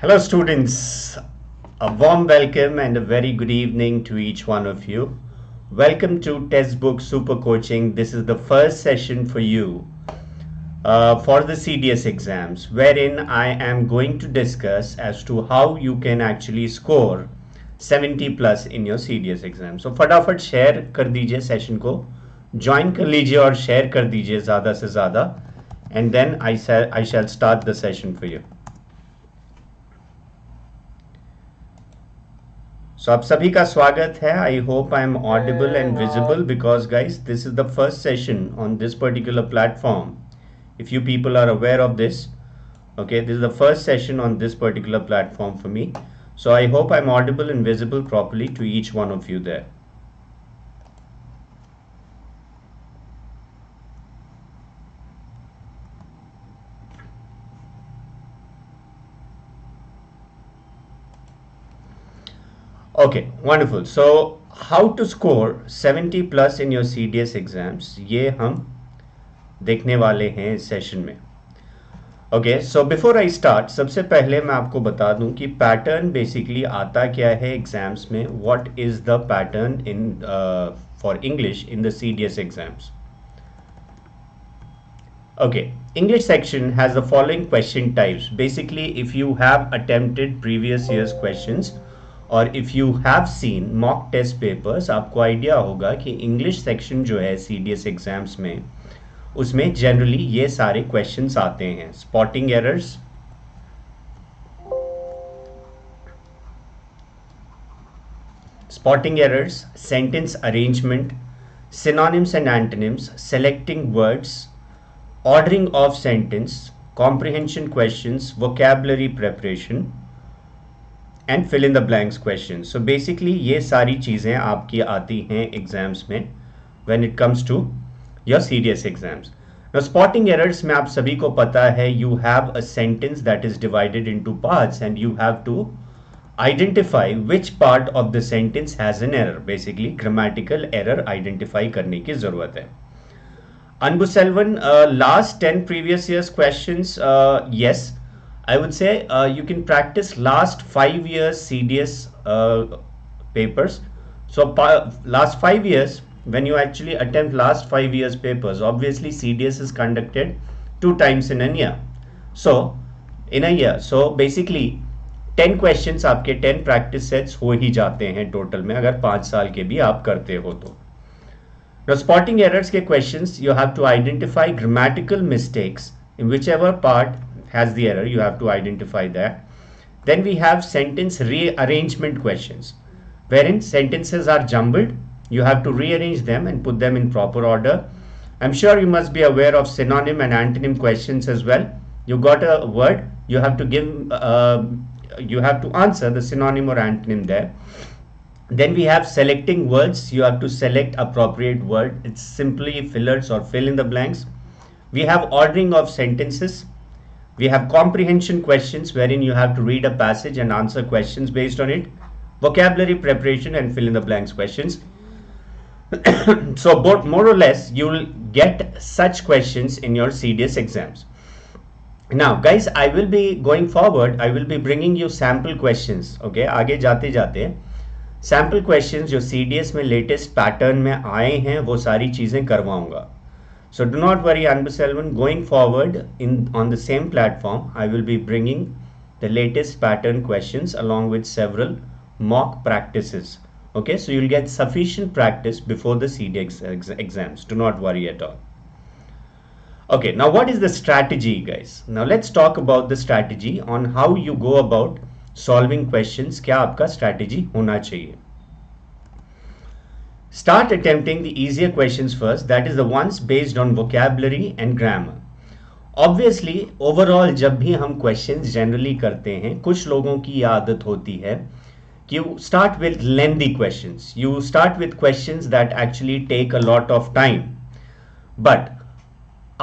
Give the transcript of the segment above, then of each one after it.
Hello students, a warm welcome and a very good evening to each one of you. Welcome to Textbook Super Coaching. This is the first session for you for the CDS exams, wherein I am going to discuss as to how you can actually score 70 plus in your CDS exam. So फटाफट share कर दीजिए session को, join कर लीजिए और share कर दीजिए ज़्यादा से ज़्यादा, and then I shall start the session for you. So आप सभी का स्वागत है. I hope I am audible and visible because guys, this is the first session on this particular platform. If you people are aware of this, okay, this is the first session on this particular platform for me. So I hope I'm audible and visible properly to each one of you there. Okay, wonderful. So how to score 70 plus in your CDS exams, ये हम देखने वाले हैं इस session में. Okay, so before I start, सबसे पहले मैं आपको बता दूं कि पैटर्न बेसिकली आता क्या है एग्जाम्स में. What is the pattern in for English in the CDS exams. Okay, English section has the following question types. Basically, if you have attempted previous year's questions और if you have seen mock test papers, आपको idea होगा कि English section जो है CDS exams में, उसमें generally ये सारे क्वेश्चंस आते हैं. Spotting errors, sentence arrangement, synonyms and antonyms, selecting words, ordering of sentence, comprehension questions, vocabulary preparation and fill in the blanks question. So basically ये सारी चीज़ें आपकी आती हैं एग्जाम्स में when it comes to your serious exams. Now spotting errors में आप सभी को पता है, you have a sentence that is divided into parts and you have to identify which part of the sentence has an error. Basically grammatical error identify करने की जरूरत है. Anbuselvan, last 10 previous years questions, yes, I would say you can practice last 5 years CDS papers. So last 5 years, when you actually attempt last 5 years papers, obviously CDS is conducted 2 times in a year. So in a year, so basically 10 questions आपके 10 practice sets हो ही जाते हैं total में, अगर 5 साल के भी आप करते हो तो. Now spotting errors के questions, you have to identify grammatical mistakes in whichever part has the error. You have to identify that. Then we have sentence rearrangement questions, wherein sentences are jumbled. You have to rearrange them and put them in proper order. I'm sure you must be aware of synonym and antonym questions as well. You got a word, you have to give, you have to answer the synonym or antonym there. Then we have selecting words. You have to select appropriate word. It's simply fillers or fill in the blanks. We have ordering of sentences. We have comprehension questions, wherein you have to read a passage and answer questions based on it. Vocabulary preparation and fill in the blanks questions. So more or less you will get such questions in your CDS exams. Now guys, I will be going forward, I will be bringing you sample questions. Okay, आगे जाते जाते sample questions जो CDS में latest pattern में आए हैं वो सारी चीज़ें करवाऊंगा. So do not worry, Anbuselvan, going forward on the same platform, I will be bringing the latest pattern questions along with several mock practices. Okay, so you'll get sufficient practice before the CDS exams. Do not worry at all. Okay, now what is the strategy, guys? Now let's talk about the strategy on how you go about solving questions. क्या आपका strategy होना चाहिए? Start attempting the easier questions first, that is the ones based on vocabulary and grammar. Obviously, overall जब भी हम questions generally करते हैं, कुछ लोगों की आदत होती है कि you start with lengthy questions. You start with questions that actually take a lot of time. But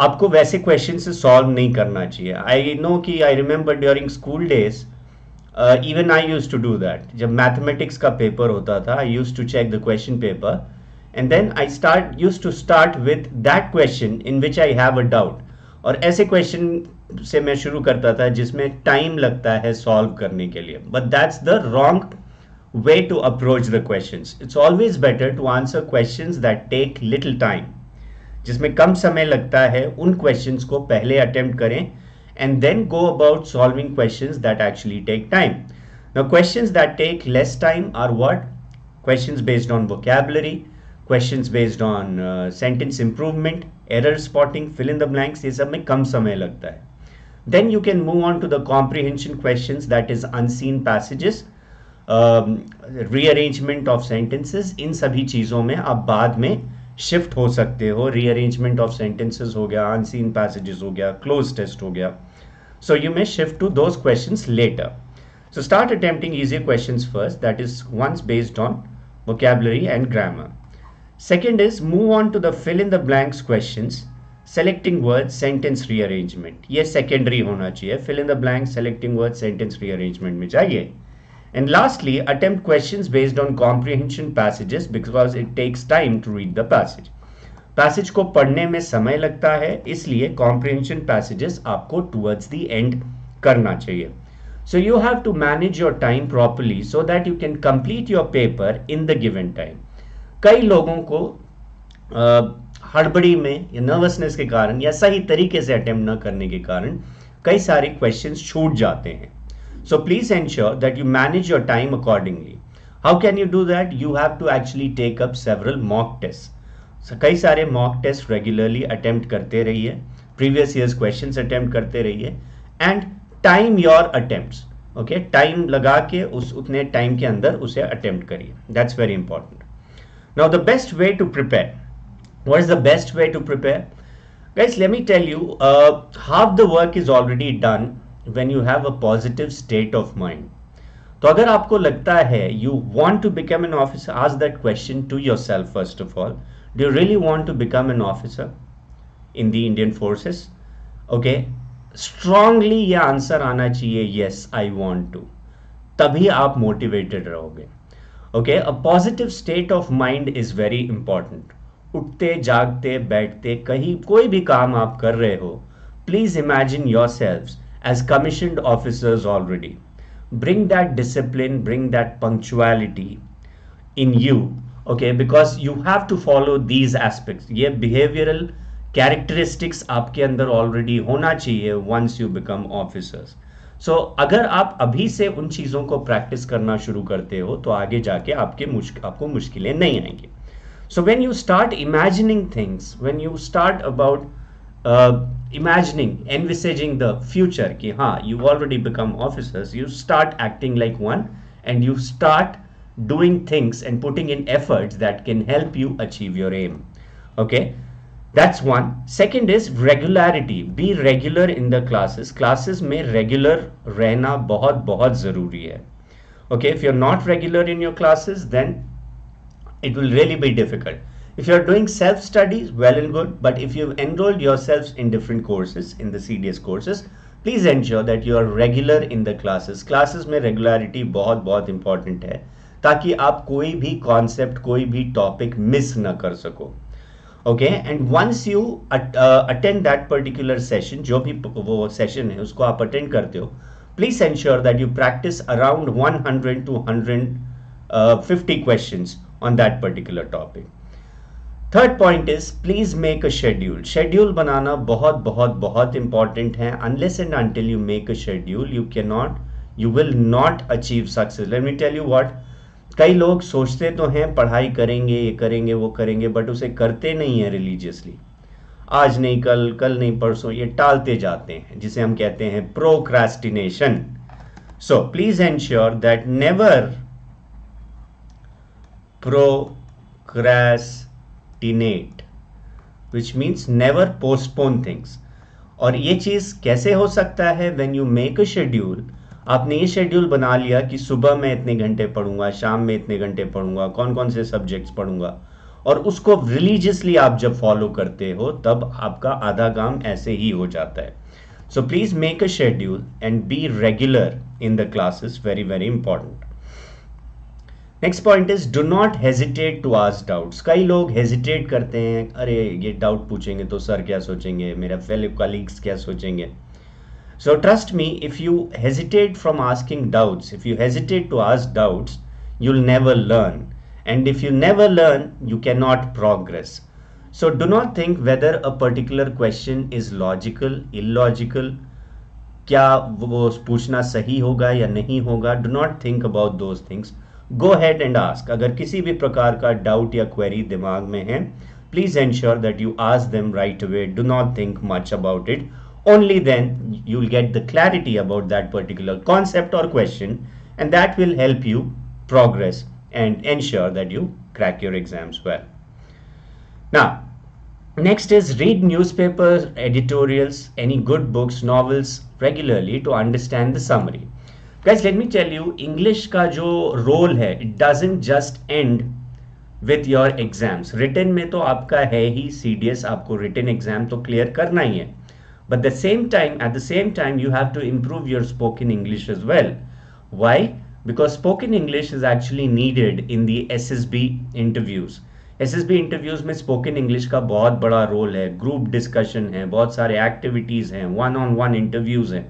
आपको वैसे questions से solve नहीं करना चाहिए. I know कि I remember during school days, even I used to do that. जब mathematics का paper होता था, I used to check the question paper and then I used to start with that question in which I have a doubt. और ऐसे question से मैं शुरू करता था जिसमें टाइम लगता है सॉल्व करने के लिए, but that's the wrong way to approach the questions. It's always better to answer questions that take little time. जिसमें कम समय लगता है उन questions को पहले attempt करें and then go about solving questions that actually take time. Now questions that take less time are what? Questions based on vocabulary, questions based on sentence improvement, error spotting, fill in the blanks, ये सब में कम समय लगता है. Then you can move on to the comprehension questions, that is unseen passages, rearrangement of sentences. इन सभी चीज़ों में आप बाद में शिफ्ट हो सकते हो. रीअरेंजमेंट ऑफ सेंटेंसेस हो गया, अनसीन पैसेजेस हो गया, क्लोज टेस्ट हो गया. So you may shift to those questions later. So start attempting easier questions first, that is ones based on vocabulary and grammar. Second is move on to the fill in the blanks questions, selecting words, sentence rearrangement. ये secondary होना चाहिए. Fill in the blanks, selecting words, sentence rearrangement में जाइए. And lastly, attempt questions based on comprehension passages because it takes time to read the passage. Passage को पढ़ने में समय लगता है, इसलिए comprehension passages आपको towards the end करना चाहिए. So you have to manage your time properly so that you can complete your paper in the given time. कई लोगों को हड़बड़ी में या नर्वसनेस के कारण या सही तरीके से अटेम्प्ट न करने के कारण कई सारे क्वेश्चंस छूट जाते हैं. So please ensure that you manage your time accordingly. How can you do that? You have to actually take up several mock tests. So कई सारे mock tests regularly attempt करते रहिए, previous years questions attempt करते रहिए, and time your attempts. Okay, time लगा के उतने time के अंदर उसे attempt करिए. That's very important. Now the best way to prepare. What is the best way to prepare? Guys, let me tell you, half the work is already done when you have a positive state of mind. तो अगर आपको लगता है you want to become an officer, ask that question to yourself first of all. Do you really want to become an officer in the Indian forces? Okay, strongly ये answer आना चाहिए yes I want to. तभी आप motivated रहोगे. Okay, a positive state of mind is very important. उठते जागते बैठते कहीं कोई भी काम आप कर रहे हो, please imagine yourselves as commissioned officers already. Bring that discipline, bring that punctuality in you, okay, because you have to follow these aspects. ये behavioral characteristics आपके अंदर already होना चाहिए once you become officers. So अगर आप अभी से उन चीज़ों को practice करना शुरू करते हो तो आगे जाके आपको मुश्किलें नहीं आएंगी. So when you start imagining things, when you start about imagining, envisaging the future कि हाँ you already become officers, you start acting like one and you start doing things and putting in efforts that can help you achieve your aim. Okay, that's one. Second is regularity. Be regular in the classes. Classes में regular रहना बहुत बहुत ज़रूरी है. Okay, if you're not regular in your classes, then it will really be difficult. If you are doing self-studies, well and good, but if you've enrolled yourselves in different courses, in the CDS courses, please ensure that you are regular in the classes. Classes में regularity बहुत बहुत important है ताकि आप कोई भी concept, कोई भी topic miss न कर सको. Okay, and once you attend that particular session, जो भी वो session है उसको आप attend करते हो, please ensure that you practice around 100 to 150 questions on that particular topic. Third point is please make a schedule. Schedule बनाना बहुत बहुत बहुत important है. Unless and until you make a schedule, you will not achieve success. Let me tell you what. कई लोग सोचते तो हैं पढ़ाई करेंगे, ये करेंगे, वो करेंगे, बट उसे करते नहीं है religiously. आज नहीं कल, कल नहीं परसों, ये टालते जाते हैं, जिसे हम कहते हैं procrastination. So please ensure that never procrastinate, which means never postpone things. और ये चीज़ कैसे हो सकता है? when you make a schedule, आपने ये शेड्यूल बना लिया कि सुबह मैं इतने घंटे पढ़ूंगा, शाम में इतने घंटे पढ़ूंगा, कौन कौन से सब्जेक्ट्स पढ़ूंगा, और उसको रिलीजियसली आप जब फॉलो करते हो तब आपका आधा काम ऐसे ही हो जाता है. So please make a schedule and be regular in the classes. Very very important. Next point is do not hesitate to ask doubts. कई लोग हेजिटेट करते हैं, अरे ये डाउट पूछेंगे तो सर क्या सोचेंगे, मेरा फेलो कलीग्स क्या सोचेंगे. So trust me, if you hesitate from asking doubts, if you hesitate to ask doubts, you'll never learn. And if you never learn, you cannot progress. So do not think whether a particular question is logical, illogical, क्या वो पूछना सही होगा या नहीं होगा. Do not think about those things. Go ahead and ask. अगर किसी भी प्रकार का डाउट या क्वेरी दिमाग में है, please ensure that you ask them right away. Do not think much about it. Only then you'll get the clarity about that particular concept or question, and that will help you progress and ensure that you crack your exams well. Now, next is read newspapers, editorials, any good books, novels regularly to understand the summary. Guys, let me tell you, English का जो role है, it doesn't just end with your exams. Written में तो आपका है ही CDS, आपको written exam तो clear करना ही है. But at the same time, you have to improve your spoken English as well. Why? Because spoken English is actually needed in the SSB interviews. SSB interviews में spoken English का बहुत बड़ा role है, group discussion है, बहुत सारे activities हैं, one-on-one interviews हैं.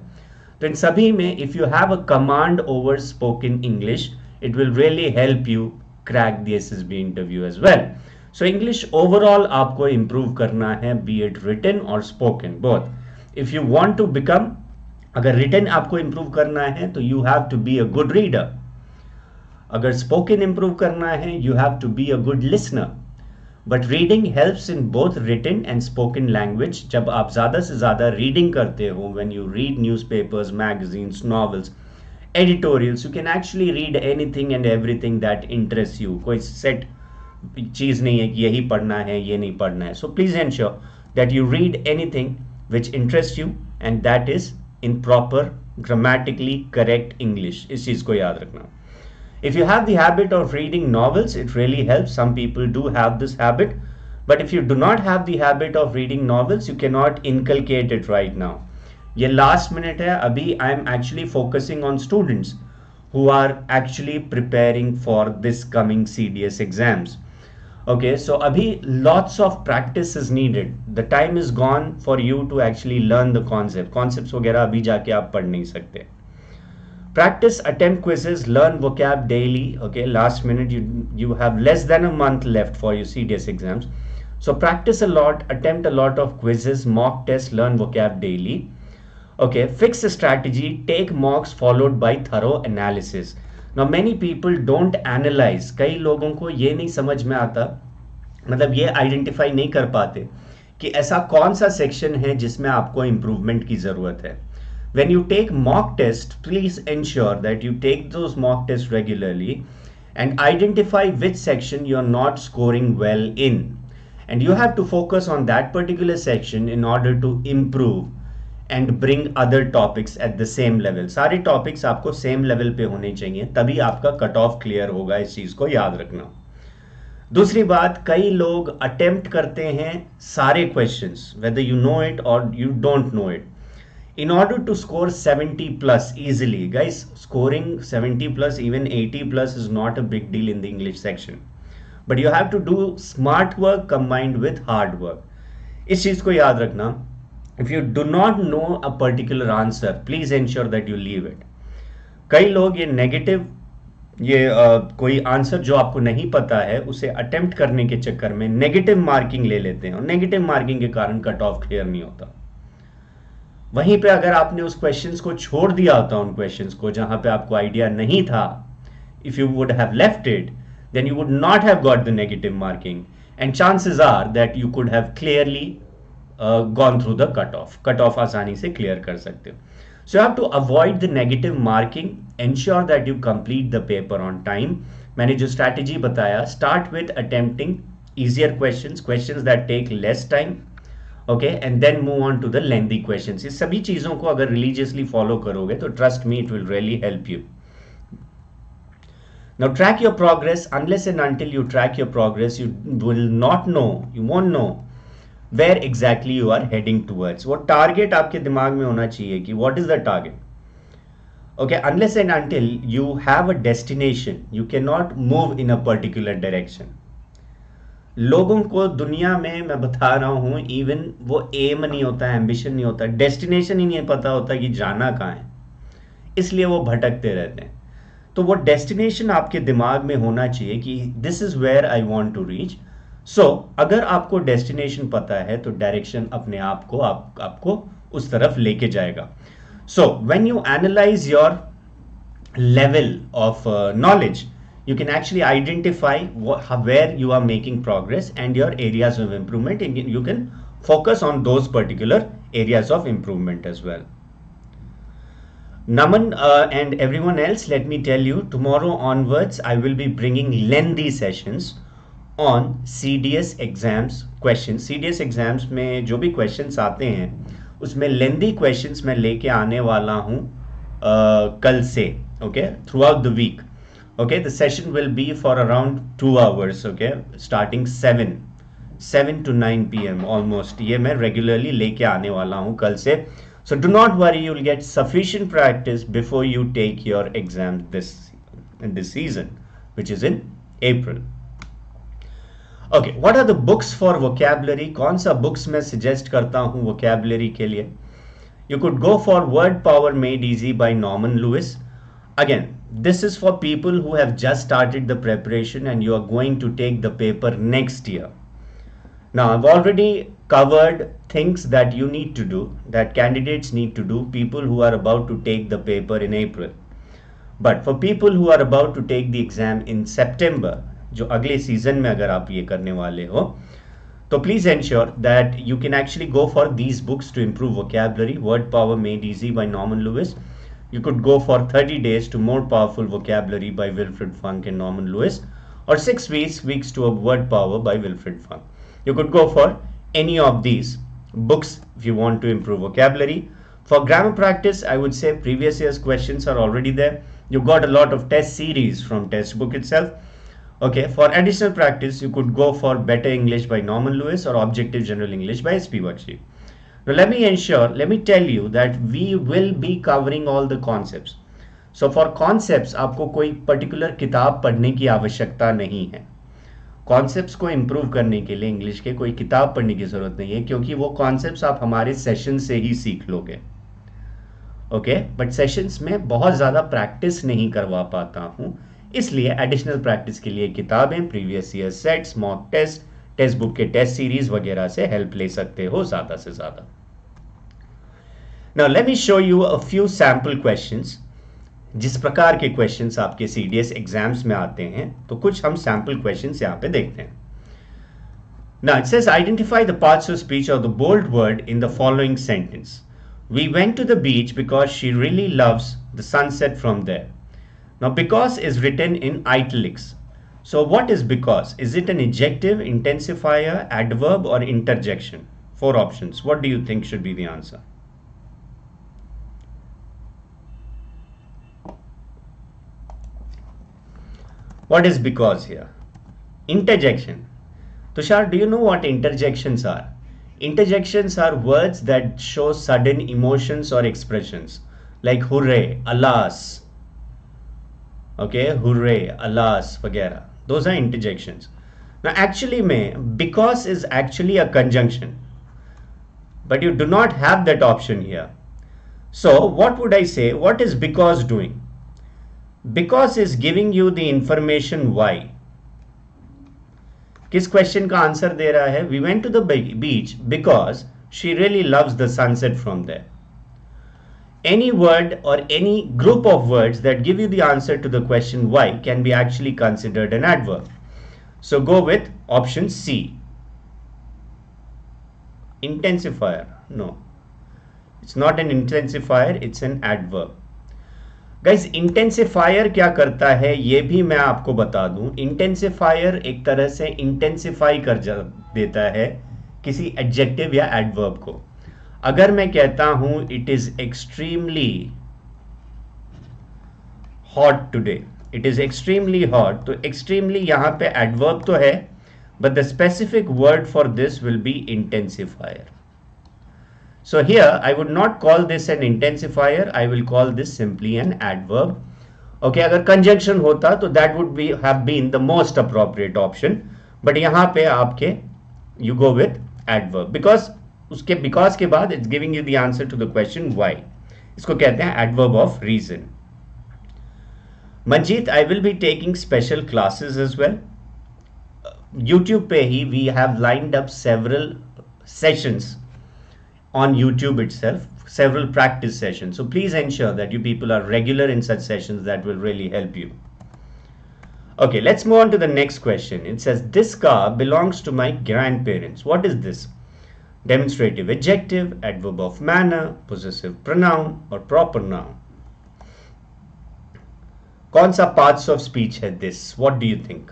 तो इन सभी में if you have a command over spoken English, it will really help you crack the SSB interview as well. So English overall आपको improve करना है, be it written or spoken, both. If you want to become, अगर written आपको improve करना है तो you have to be a good reader. अगर spoken improve करना है you have to be a good listener. But reading helps in both written and spoken language. जब आप ज़्यादा से ज़्यादा reading करते हो, when you read newspapers, magazines, novels, editorials, you can actually read anything and everything that interests you. कोई set चीज़ नहीं है कि यही पढ़ना है, ये नहीं पढ़ना है. So please ensure that you read anything which interests you, and that is in proper grammatically correct English. इस चीज को याद रखना. If you have the habit of reading novels, it really helps. Some people do have this habit, but if you do not have the habit of reading novels, you cannot inculcate it right now. ये last minute है. अभी I am actually focusing on students who are actually preparing for this coming CDS exams. Okay, so abhi lots of practice is needed. The time is gone for you to actually learn the concepts वगैरह अभी जाके आप पढ़ नहीं सकते. Practice attempt quizzes, learn vocab daily. Okay, last minute you have less than a month left for your CDS exams. So practice a lot, attempt a lot of quizzes, mock tests, learn vocab daily. Okay, fix a strategy, take mocks followed by thorough analysis. Now many people don't analyze. कई लोगों को ये नहीं समझ में आता, मतलब ये आइडेंटिफाई नहीं कर पाते कि ऐसा कौन सा सेक्शन है जिसमें आपको इम्प्रूवमेंट की ज़रूरत है. When you take mock test, please ensure that you take those mock tests regularly and identify which section you are not scoring well in. And you have to focus on that particular section in order to improve and bring other topics at the same level. सारे topics आपको same level पे होने चाहिए, तभी आपका cut off clear होगा. इस चीज को याद रखना. दूसरी बात, कई लोग attempt करते हैं सारे questions, whether you know it or you don't know it, in order to score 70 plus easily. Guys, scoring 70 plus, even 80 plus is not a big deal in the English section, but you have to do smart work combined with hard work. इस चीज को याद रखना. If you do not know a particular answer, please ensure that you leave it. कई लोग ये negative, ये कोई आंसर जो आपको नहीं पता है उसे अटेम्प्ट करने के चक्कर में नेगेटिव मार्किंग ले लेते हैं, और नेगेटिव मार्किंग के कारण कट ऑफ क्लियर नहीं होता. वहीं पे अगर आपने उस क्वेश्चंस को छोड़ दिया होता, उन क्वेश्चंस को जहां पे आपको आइडिया नहीं था, if you would have left it, then you would not have got the negative marking, and chances are that you could have clearly gone through the cutoff. Cutoff आसानी से क्लियर कर सकते हो. So you have to avoid the negative marking. Ensure that you complete the paper on time. मैंने जो strategy बताया, start with attempting easier questions, questions that take less time, okay, and then move on to the lengthy questions. ये सभी चीजों को अगर religiously follow करोगे तो trust me, it will really help you. Now track your progress. Unless and until you track your progress, you will not know, you won't know where exactly you are heading towards. वो target आपके दिमाग में होना चाहिए कि what is the target. Okay, unless and until you have a destination, you cannot move in a particular direction. लोगों को दुनिया में मैं बता रहा हूँ, इवन वो एम नहीं होता, एम्बिशन नहीं होता, डेस्टिनेशन ही नहीं पता होता कि जाना कहाँ है, इसलिए वो भटकते रहते हैं. तो वो डेस्टिनेशन आपके दिमाग में होना चाहिए कि this is where I want to reach. So अगर आपको डेस्टिनेशन पता है तो डायरेक्शन अपने आप को आपको उस तरफ लेके जाएगा. So when you analyse your level of knowledge, you can actually identify where you are making progress and your areas of improvement, and you can focus on those particular areas of improvement as well. Naman and everyone else, let me tell you, tomorrow onwards I will be bringing lengthy sessions on CDS exams questions. CDS exams में जो भी questions आते हैं उसमें lengthy questions मैं लेके आने वाला हूँ कल से. Okay, throughout the week. Okay, the session will be for around 2 hours. Okay, starting 7 to 9 p.m. almost. ये मैं regularly लेके आने वाला हूँ कल से. So do not worry, you will get sufficient practice before you take your exam in this season, which is in April. Okay, what are the books for vocabulary? कौन सा books मैं suggest करता हूँ vocabulary के लिए? You could go for Word Power Made Easy by Norman Lewis. Again, this is for people who have just started the preparation and you are going to take the paper next year. Now, I've already covered things that you need to do, that candidates need to do, people who are about to take the paper in April. But for people who are about to take the exam in September, जो अगले season में अगर आप ये करने वाले हो, तो please ensure that you can actually go for these books to improve vocabulary. Word Power Made Easy by Norman Lewis. You could go for 30 Days to More Powerful Vocabulary by Wilfred Funk and Norman Lewis, or 6 weeks to a Word Power by Wilfred Funk. You could go for any of these books if you want to improve vocabulary. For grammar practice, I would say previous year's questions are already there. You got a lot of test series from test book itself. Okay, for additional practice, you could go for Better English by Norman Lewis or Objective General English by S.P. Bakshi. Now let me tell you that we will be covering all the concepts. So for concepts आपको कोई particular किताब पढ़ने की आवश्यकता नहीं है. Concepts को improve करने के लिए इंग्लिश के कोई किताब पढ़ने की जरूरत नहीं है, क्योंकि वो concepts आप हमारे सेशन से ही सीख लोगे. ओके, बट सेशंस में बहुत ज़्यादा प्रैक्टिस नहीं करवा पाता हूँ, इसलिए एडिशनल प्रैक्टिस के लिए किताबें, previous year sets, mock test, text book के टेस्ट सीरीज वगैरह से हेल्प ले सकते हो ज़्यादा से ज़्यादा. Now let me show you a few sample questions. जिस प्रकार के क्वेश्चंस आपके सीडीएस एग्जाम्स में आते हैं, तो कुछ हम सैम्पल क्वेश्चंस यहाँ पे देखते हैं. Now it says identify the parts of speech or the bold word in the following sentence. We went to the beach because she really loves the sunset from there. Now because is written in italics. So what is because? Is it an adjective, intensifier, adverb or interjection? 4 options. What do you think should be the answer? What is because here? Interjection. Tushar, do you know what interjections are? Interjections are words that show sudden emotions or expressions, like hooray, alas. Okay, hooray, alas, वगैरह. Those are interjections. Now actually because is actually a conjunction, but you do not have that option here. So what would I say? What is because doing? Because is giving you the information why. किस question का answer दे रहा है? We went to the beach because she really loves the sunset from there. Any word or any group of words that give you the answer to the question why can be actually considered an adverb. So go with option C. Intensifier. No. It's not an intensifier, it's an adverb. Guys intensifier क्या करता है ये भी मैं आपको बता दूं. Intensifier एक तरह से इंटेंसिफाई कर देता है किसी एडजेक्टिव या एडवर्ब को. अगर मैं कहता हूं it is extremely hot today, it is extremely hot, तो एक्सट्रीमली यहां पे एडवर्ब तो है, but the specific word for this will be intensifier. So here I would not call this an intensifier, I will call this simply an adverb. Okay, अगर conjunction होता तो that would be have been the most appropriate option, but यहाँ पे आपके you go with adverb because उसके because के बाद it's giving you the answer to the question why. इसको कहते हैं adverb of reason. Manjeet, I will be taking special classes as well. YouTube पे ही we have lined up several sessions on YouTube itself, several practice sessions. So please ensure that you people are regular in such sessions. That will really help you. Okay, let's move on to the next question. It says, this car belongs to my grandparents. What is this? Demonstrative adjective, adverb of manner, possessive pronoun or proper noun? कौन सा parts of speech है this? What do you think?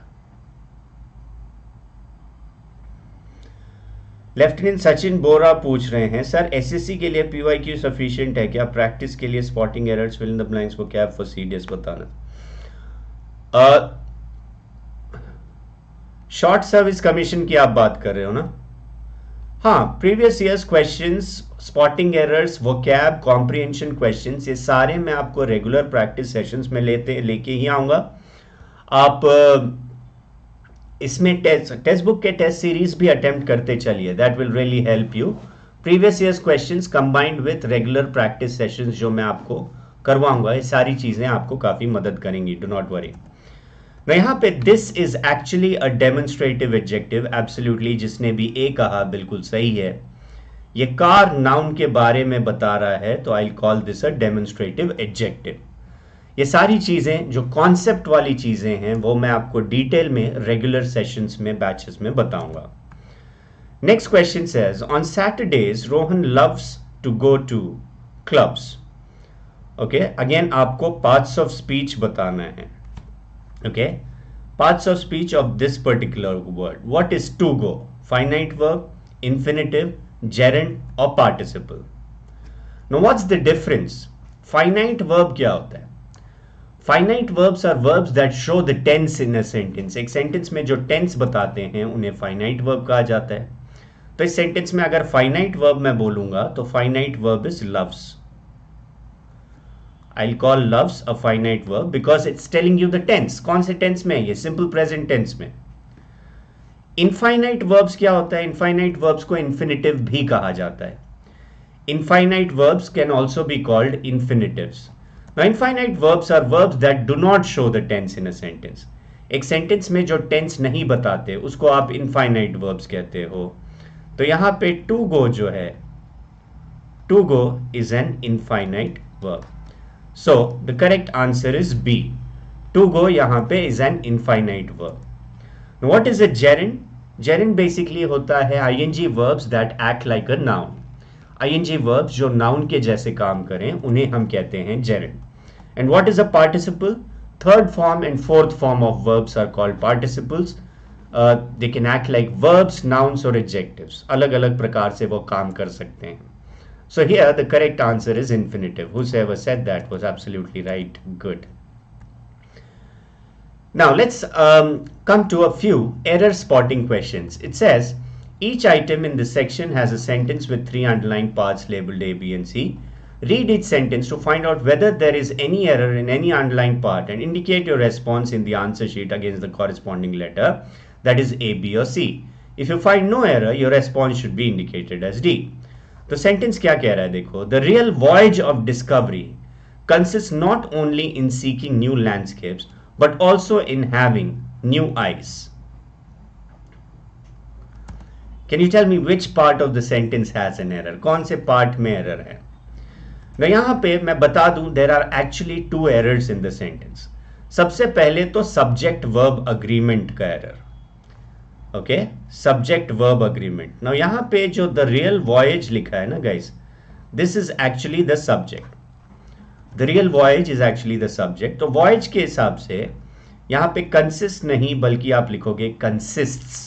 Lieutenant Sachin Bora पूछ रहे हैं, sir SSC के लिए PYQ sufficient है क्या? प्रैक्टिस के लिए spotting errors, fill in the blanks, vocab for CDS बताना. शॉर्ट सर्विस कमीशन की आप बात कर रहे हो ना? हाँ, previous years questions, spotting errors, vocab, comprehension questions, ये सारे मैं आपको रेगुलर प्रैक्टिस सेशंस में लेके ही आऊंगा. आप इसमें टेक्स्ट बुक के टेस्ट सीरीज भी अटेम्प्ट करते चलिए. That will really help you. Previous years questions combined with regular practice sessions जो मैं आपको करवाऊंगा, ये सारी चीजें आपको काफी मदद करेंगी. Do not worry. यहाँ पे this is actually a demonstrative adjective. Absolutely, जिसने भी ए कहा बिल्कुल सही है. ये कार नाउन के बारे में बता रहा है, तो I call this a demonstrative adjective. ये सारी चीजें जो कॉन्सेप्ट वाली चीजें हैं वो मैं आपको डिटेल में रेगुलर सेशंस में, बैचेस में बताऊंगा. Next question says, on Saturdays Rohan loves to go to clubs. Okay, again आपको पार्ट्स ऑफ स्पीच बताना है. Okay, parts of speech of this particular word. What is to go? Finite verb, infinitive, gerund और participle. Now what's the difference? Finite verb क्या होता है? Finite verbs are verbs that show the tense in a sentence. एक sentence में जो tense बताते हैं उन्हें फाइनाइट वर्ब कहा जाता है. तो इस सेंटेंस में अगर फाइनाइट वर्ब मैं बोलूंगा तो finite verb is loves. I call loves a finite verb because it's telling you the tense. कौन से टेंस में? ये सिंपल प्रेजेंट टेंस में. इनफाइनाइट वर्ब्स क्या होता है? इनफाइनाइट वर्ब्स को इन्फिनिटिव भी कहा जाता है. Infinite verbs can also be called infinitives. Now, infinite verbs are verbs that do not show the tense in a sentence. एक सेंटेंस में जो टेंस नहीं बताते उसको आप इनफाइनाइट वर्ब्स कहते हो. तो यहां पे टू गो जो है, to go is an infinite verb. So the correct answer is B. To go यहां पे is an infinite verb. What is a gerund? Gerund basically होता है ING verbs that act like a noun. ING verbs जो noun के जैसे काम करें उन्हें हम कहते हैं gerund. And what is a participle? Third form and fourth form of verbs are called participles. They can act like verbs, nouns or adjectives. अलग अलग प्रकार से वो काम कर सकते हैं. So here the correct answer is infinitive. Whoever said that was absolutely right. Good. Now let's come to a few error spotting questions. It says, each item in this section has a sentence with 3 underlying parts labeled A, B and C. Read each sentence to find out whether there is any error in any underlying part and indicate your response in the answer sheet against the corresponding letter, that is A, B or C. If you find no error, your response should be indicated as D. तो sentence क्या कह रहा है देखो. The real voyage of discovery consists not only in seeking new landscapes but also in having new eyes. Can you tell me which part of the sentence has an error? कौन से part में error है? यहां पे मैं बता दूं, there are actually 2 errors in the sentence. सबसे पहले तो सब्जेक्ट वर्ब अग्रीमेंट का error. Okay, subject verb agreement. Now यहां पे जो द रियल वॉयज लिखा है ना guys, this is actually the subject. The real voyage is actually the subject. तो वॉयज के हिसाब से यहां पे कंसिस्ट नहीं बल्कि आप लिखोगे consists.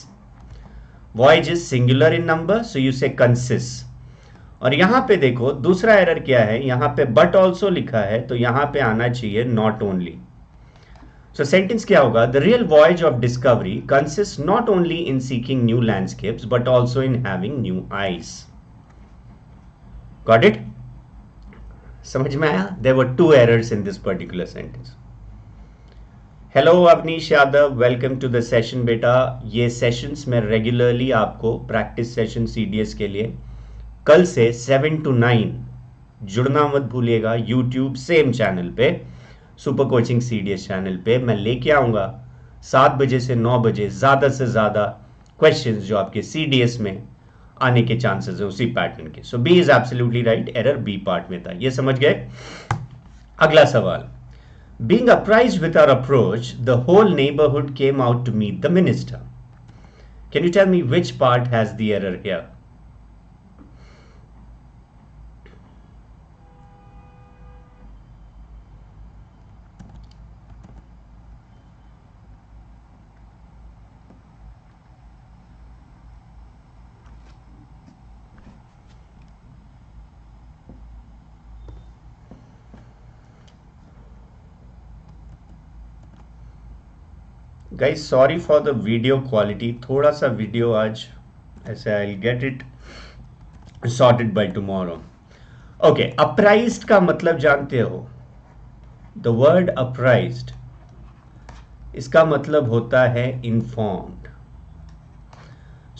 Voyage is singular in number, so you से कंसिस्ट. और यहां पे देखो दूसरा एरर क्या है, यहां पे बट ऑल्सो लिखा है, तो यहां पे आना चाहिए नॉट ओनली. सो सेंटेंस क्या होगा? The real voyage of discovery consist not only in seeking new landscapes but also in having new eyes. Got it? समझ में आया? There were two errors in this particular sentence. Hello Avnish Yadav, welcome to the session बेटा. ये sessions में regularly आपको practice session CDS के लिए कल से 7 to 9 जुड़ना मत भूलिएगा. यूट्यूब सेम चैनल पे, सुपर कोचिंग सीडीएस चैनल पे मैं लेके आऊंगा 7 बजे से 9 बजे ज़्यादा से ज़्यादा क्वेश्चंस जो आपके सीडीएस में आने के चांसेस है उसी पैटर्न के. So B is absolutely right, error B part में था. ये समझ गए? अगला सवाल. Being apprised with our approach, the whole neighborhood came out to meet the minister. Can you tell me which part has the error here? Guys, sorry for the video quality. थोड़ा सा video आज ऐसे I'll get it sorted by tomorrow. Okay, apprised का मतलब जानते हो? The word apprised, इसका मतलब होता है informed.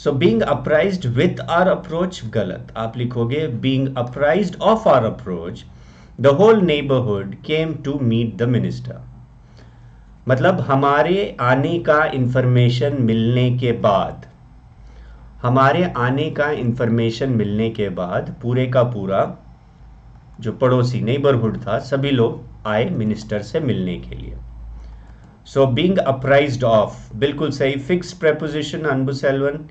So being apprised with our approach गलत. आप लिखोगे being apprised of our approach, the whole neighborhood came to meet the minister. मतलब हमारे आने का इंफॉर्मेशन मिलने के बाद, हमारे आने का इंफॉर्मेशन मिलने के बाद पूरे का पूरा जो पड़ोसी नेबरहुड था सभी लोग आए मिनिस्टर से मिलने के लिए. सो बीइंग अप्राइज्ड ऑफ, बिल्कुल सही. Fix preposition Anbu Selvan.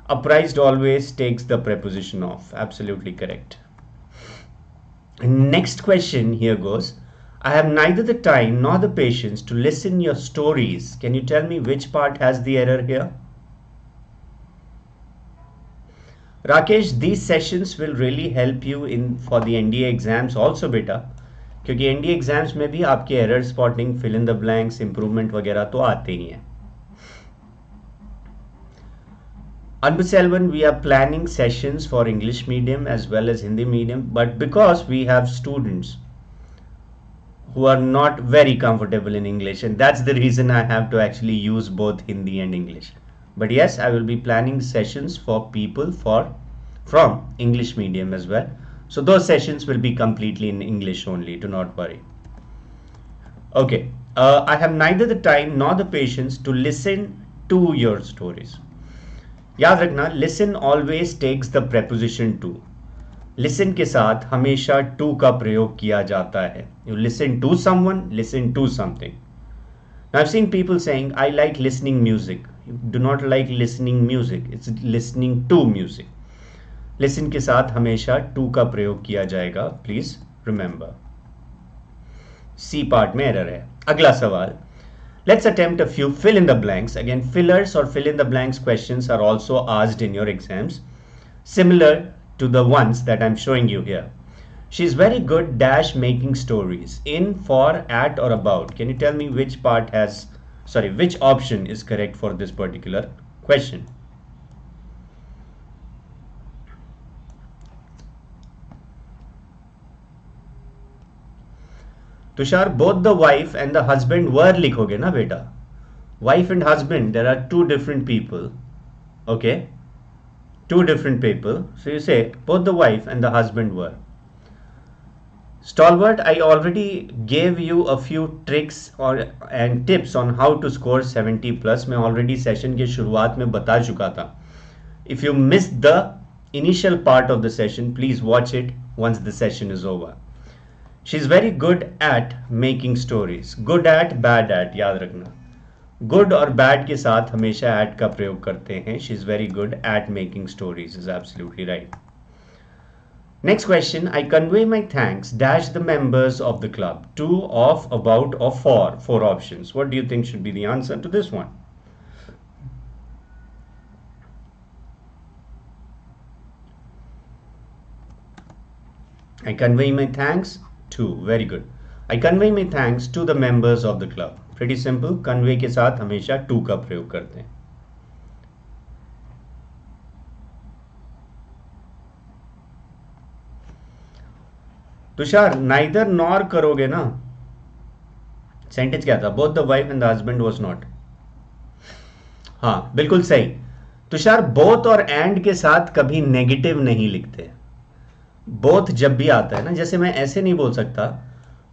Apprised always takes the preposition of. Absolutely correct. Next question here goes. I have neither the time nor the patience to listen your stories. Can you tell me which part has the error here? Rakesh, these sessions will really help you in for the NDA exams also beta, क्योंकि NDA exams में भी आपके error spotting, fill in the blanks, improvement वगैरह तो आते ही हैं. Anbu Selvan, we are planning sessions for English medium as well as Hindi medium, but because we have students who are not very comfortable in English, and that's the reason I have to actually use both Hindi and English. But yes, I will be planning sessions for people from English medium as well. So those sessions will be completely in English only, do not worry. Okay, I have neither the time nor the patience to listen to your stories. याद रखना, listen always takes the preposition to. Listen के साथ हमेशा to का प्रयोग किया जाता है. You listen to someone, listen to something. I have seen people saying I like listening music. You do not like listening music, it's listening to music. Listen के साथ हमेशा टू का प्रयोग किया जाएगा, प्लीज रिमेंबर. सी पार्ट में error है. अगला सवाल. Let's attempt a few fill in the blanks. Again fillers और fill in the blanks questions are also asked in your exams, similar to the ones that I'm showing you here. She's very good dash making stories. In, for, at or about. Can you tell me which part has, which option is correct for this particular question? Tushar, both the wife and the husband were likhoge na beta. Wife and husband, there are two different people. Okay. Two different people. So you say both the wife and the husband were. Stalwart, I already gave you a few tricks and tips on how to score 70 plus. मैं already session के शुरुआत में बता चुका था. If you missed the initial part of the session, please watch it once the session is over. She's very good at making stories. Good at, bad at, याद रखना. Good और बैड के साथ हमेशा एट का प्रयोग करते हैं. She is very good at making stories. Is absolutely right. Next question. I convey my thanks dash the members of the club. To, of, about और for. Four options. What do you think should be the answer to this one? I convey my thanks to. Very good. I convey my thanks to the members of the club. Pretty simple. Convey के साथ हमेशा to का प्रयोग करते हैं. Tushar neither nor करोगे ना, sentence क्या था? Both the wife and the husband was not. हाँ बिल्कुल सही तुषार, बोथ और एंड के साथ कभी नेगेटिव नहीं लिखते। बोथ जब भी आता है ना, जैसे मैं ऐसे नहीं बोल सकता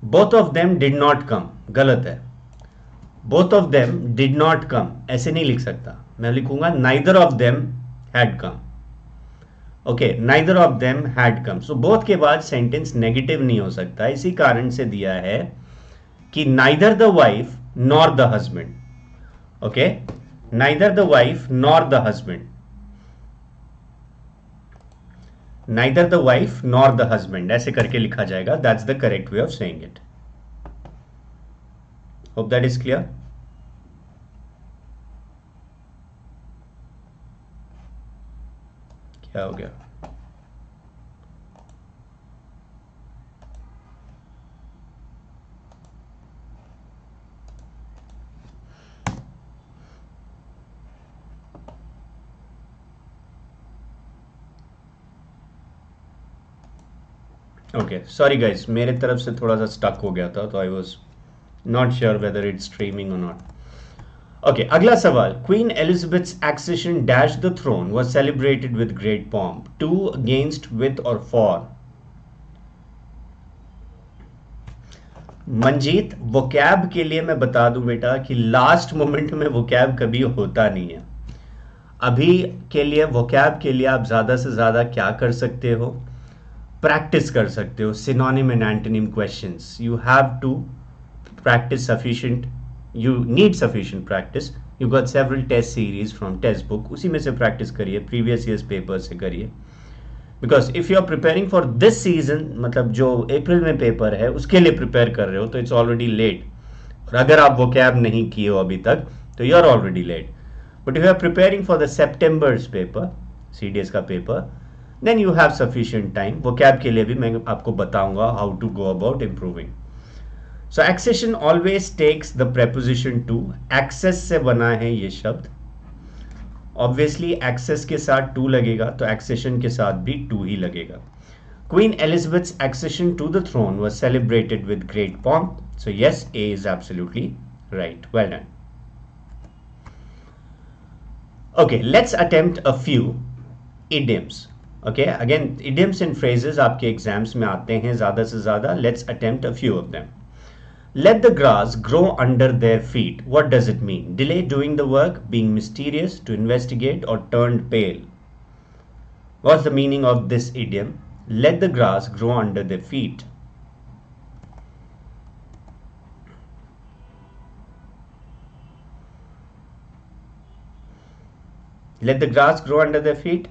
both of them did not come, गलत है। Both of them did not come ऐसे नहीं लिख सकता, मैं लिखूंगा neither of them had come. Okay, neither of them had come. So both के बाद सेंटेंस नेगेटिव नहीं हो सकता, इसी कारण से दिया है कि neither the wife nor the husband. Okay, neither the wife nor the husband, neither the wife nor the husband ऐसे करके लिखा जाएगा। That's the correct way of saying it. Hope that is clear. क्या हो गया? ओके सॉरी गाइज, मेरे तरफ से थोड़ा सा स्टक हो गया था, तो I was not sure whether it's streaming और नॉट। ओके, अगला सवाल। Queen Elizabeth's accession dash the throne was celebrated with great pomp, to, against, with और फॉर। मंजीत, वोकैब के लिए मैं बता दूं बेटा कि लास्ट मोमेंट में वोकैब कभी होता नहीं है। अभी के लिए वोकैब के लिए आप ज्यादा से ज्यादा क्या कर सकते हो? प्रैक्टिस कर सकते हो synonym and antonym questions. You have to practice sufficient, you need sufficient practice. You got several test series from test book, उसी में से प्रैक्टिस करिए, प्रीवियस ईयर्स पेपर से करिए। Because if you are preparing for this season, मतलब जो अप्रैल में paper है उसके लिए प्रिपेयर कर रहे हो, तो इट्स ऑलरेडी लेट। और अगर आप वो कैब नहीं किए हो अभी तक तो you are already late. But if you are preparing for the September's paper, CDS का पेपर, then you have sufficient time. Vocab के लिए भी मैं आपको बताऊंगा how to go about improving. So accession always takes the preposition to. Access से बना है ये शब्द। Obviously access के साथ to लगेगा, तो accession के साथ भी to ही लगेगा। Queen Elizabeth's accession to the throne was celebrated with great pomp. So yes, A is absolutely right. Well done. Okay, let's attempt a few idioms. Okay, again idioms and phrases आपके exams में आते हैं ज़्यादा से ज़्यादा। Let's attempt a few of them. Let the grass grow under their feet. What does it mean? Delay doing the work, being mysterious, to investigate, or turned pale. What's the meaning of this idiom? Let the grass grow under their feet. Let the grass grow under their feet.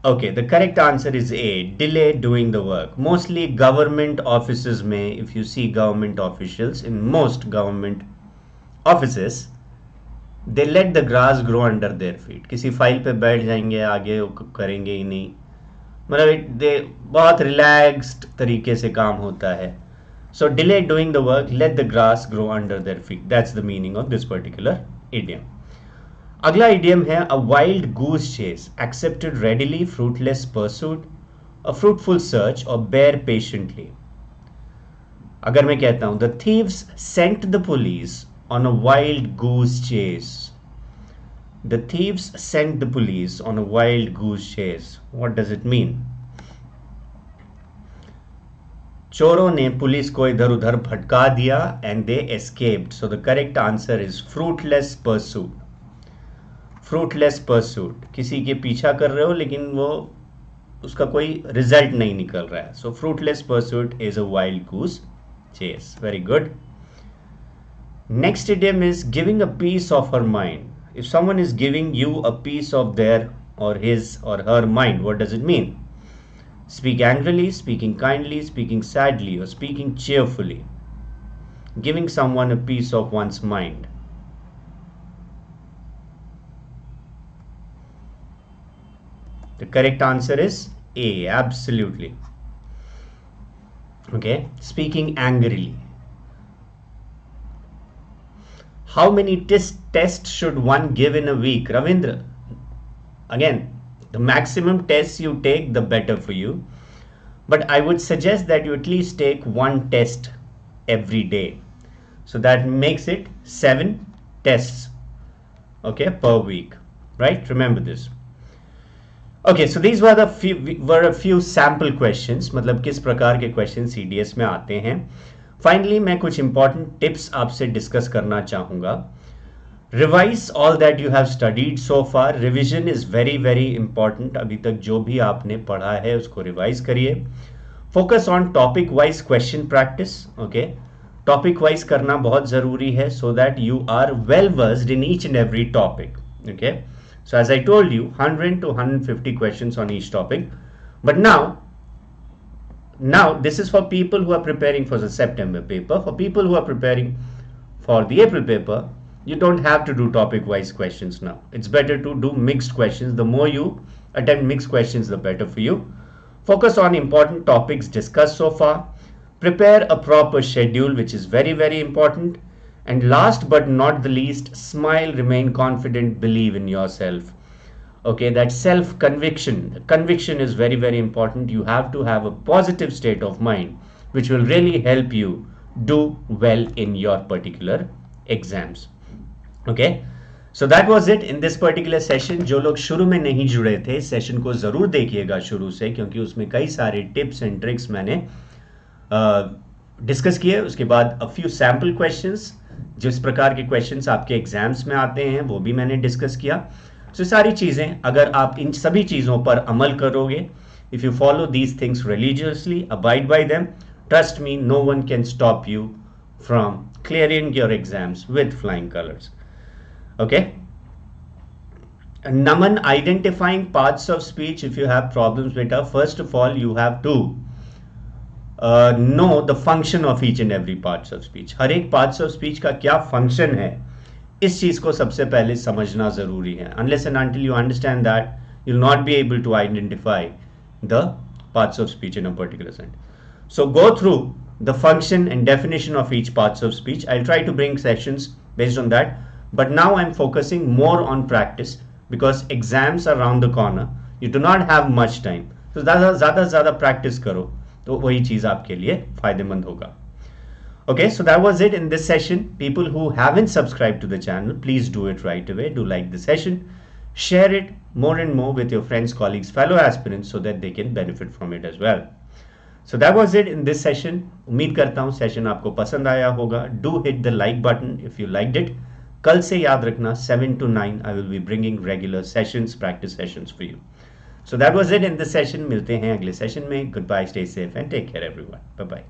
Okay, the correct answer is A, delay doing the work. Mostly government offices में, if you see government officials, in most government offices, they let the grass grow under their feet. किसी file पे बैठ जाएंगे, आगे करेंगे ही नहीं, मतलब बहुत रिलैक्स्ड तरीके से काम होता है। So delay doing the work, let the grass grow under their feet. That's the meaning of this particular idiom. अगला इडियम है a wild goose chase, accepted readily, fruitless pursuit, a fruitful search और bear patiently. अगर मैं कहता हूं the thieves sent the police on a wild goose chase, the thieves sent the police on a wild goose chase, what does it mean? चोरों ने पुलिस को इधर उधर भटका दिया and they escaped. So the correct answer is fruitless pursuit. Fruitless pursuit, किसी के पीछा कर रहे हो लेकिन वो उसका कोई रिजल्ट नहीं निकल रहा है। So fruitless pursuit is a wild goose chase. Very good. Next idiom is giving a piece of her mind. If someone is giving you a piece of their और हिज और her mind, what does it mean? Speak angrily, speaking kindly, speaking sadly, or speaking cheerfully. Giving someone a piece of one's mind. The correct answer is A, absolutely. Okay, speaking angrily. How many tests should one give in a week? Ravindra, again, the maximum tests you take, the better for you. but I would suggest that you at least take one test every day. So that makes it 7 tests, okay, per week, right? Remember this. Okay, so these were a few sample questions, मतलब किस प्रकार के questions CDS में आते हैं. Finally, मैं कुछ important tips आपसे discuss करना चाहूँगा. Revise all that you have studied so far. Revision is very very important. अभी तक जो भी आपने पढ़ा है उसको revise करिए. Focus on topic wise question practice. Okay, topic wise करना बहुत ज़रूरी है so that you are well versed in each and every topic. Okay. So as I told you, 100 to 150 questions on each topic. But now this is for people who are preparing for the September paper. For people who are preparing for the April paper, you don't have to do topic wise questions now. It's better to do mixed questions. The more you attempt mixed questions, the better for you. Focus on important topics discussed so far. Prepare a proper schedule, which is very very important. And last but not the least, smile, remain confident, believe in yourself. Okay, that self-conviction. Conviction is very, very important. You have to have a positive state of mind, which will really help you do well in your particular exams. Okay, so that was it in this particular session. जो लोग शुरू में नहीं जुड़े थे, session को ज़रूर देखिएगा शुरू से, क्योंकि उसमें कई सारे टिप्स एंड ट्रिक्स मैंने डिस्कस किए. उसके बाद a few sample questions, जिस प्रकार के क्वेश्चंस आपके एग्जाम्स में आते हैं वो भी मैंने डिस्कस किया. सो सारी चीज़ें अगर आप इन सभी चीज़ों पर अमल करोगे, if you follow these things religiously, abide by them, trust me, no one can stop you from clearing your exams with flying colours. Okay. Naman, identifying parts of speech. If you have problems, beta, first of all you have to know the function of each and every parts of speech. हर एक parts of speech का क्या function है, इस चीज को सबसे पहले समझना जरूरी है. Unless and until you understand that, you'll not be able to identify the parts of speech in a particular sentence. So go through the function and definition of each parts of speech. I'll try to bring sessions based on that, but now I'm focusing more on practice because exams are around the corner. You do not have much time, so ज़्यादा practice करो तो वही चीज आपके लिए फायदेमंद होगा. Okay, so that was it in this session. People who haven't subscribed to the channel, please do it right away. Do like the session, share it more and more with your friends, colleagues, fellow aspirants so that they can benefit from it as well. So that was it in this session. उम्मीद करता हूँ session आपको पसंद आया होगा. Do hit the like button if you liked it. कल से याद रखना 7 to 9 I will be bringing regular sessions, practice sessions for you. So that was it in this session. मिलते हैं अगले सेशन में. Goodbye, stay safe and take care everyone. Bye bye.